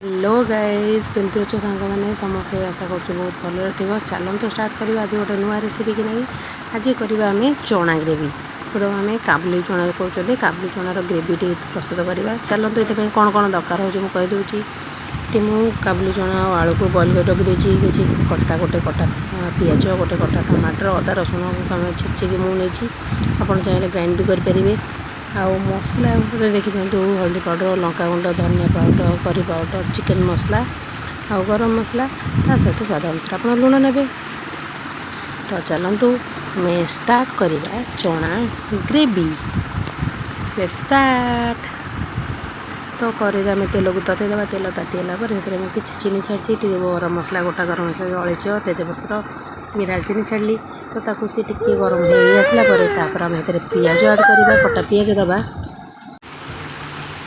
Hello guys केमती अच्छे सांग मैंने समस्ते आशा कर बहुत भल थी। चलते स्टार्ट करवा आज गोटे नुआ रेसिपी कि नहीं। आज करवा आम चना ग्रेवी पूरा आम काबुली चना कहते काबुली चनार ग्रेवी प्रस्तुत करवा। चलते ये कौन कौन दरकार हो कहीदे ये मुझे काबुली चना आलू को बॉइल कर रखी किसी कटा गोटे कटा पिज गोटे कटा टमाटर अदा रसुण को आम छेचिकी मुझे आप चाहिए ग्राइंड भी करेंगे। आउ मसला देखी दिखाँ हल्दी पाउडर लंका गुंड धनिया पाउडर करी पाउडर चिकेन मसला आउ गरम मसला ता सहित स्वाद अनुसार आप लुण ने। तो चलतु मैं स्टार्ट करवा चना ग्रेवी। Let's start. तो करेगा आम तेल को ततेदेवा तेल तातीला किसी चीनी छाड़ी गरम मसला गोटा गरम मसला अड़च तेजपत्र टे डालचीनी छाड़ी तो ताकू सी टिके गरम हो आसला आम पिज ऐड करवा कटा पिज दबा।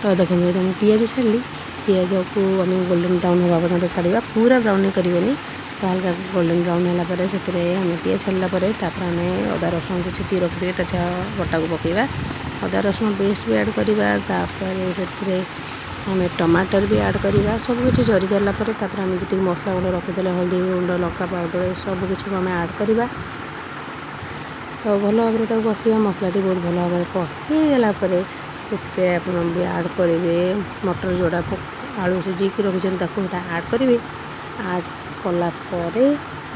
तो देखो ये पिज छाड़ी पिज को आम गोल्डन ब्राउन होगा पर्यटन छाड़ा पूरा ब्राउन नहीं करेंगे। तो हल्का गोल्डन ब्राउन है से आम पिज छाड़ा आम अदा रसुण जो छेची रखिए बटा को पकेवा अदा रसुण पेस्ट भी ऐड करवा से आम टमाटर भी ऐड करवा सबकि जरी सारापर आम जी मसला गुंड रखीदे हल्दी गुंड लंका पाउडर सबकि आम ऐड करवा। तो भल भाव कषा मसला बहुत भल भाव कषीगला से ऐड करेंगे मटर जोड़ा आलू सिझी रखिए ऐड करेंगे। ऐड कलापर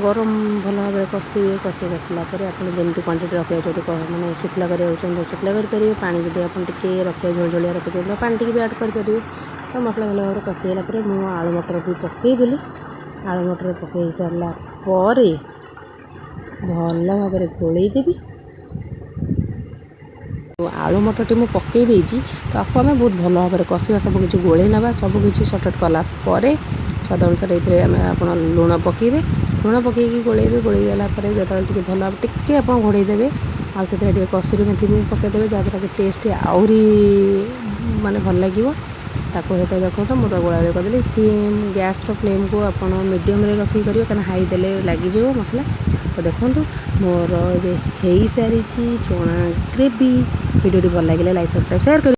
गरम भल भाव कषे कषे कषला आपमती क्वांटिटी रखा मैंने शुखला कर शुखला करेंगे। पानी जब आप रखिए झोल झोलिया रखिए तो पानी भी ऐड करेंगे। तो मसला भल भाव कषीगला मुझे आलू मटर भी पकईदेली आलू मटर पकई सारापर भल भाव गोलैदेवी। आलू मटर मुझे पकई तो आपको आम बहुत भल भाव कषा सबकि गोले ना सबकि सर्टकट कलापर स्वाद अनुसार ये आप लुण पकेबे लुण पकईकी गोलेबे गोलैगला जो भल भाव टे आप घोड़ेदेवे आते कसुरी मेथी भी पकईदेवे जहाँद्वारा कि टेस्ट आहरी माने भल लगे। ताको हेतु देखो मोटा गोला करदेली सीम गैस फ्लेम को आप मीडियम रखी करेंगे कहीं हाई देले लगिज मसला। तो देखो मोर ए सारी चना ग्रेवी वीडियो भल लगे लाइक सब्सक्राइब शेयर कर।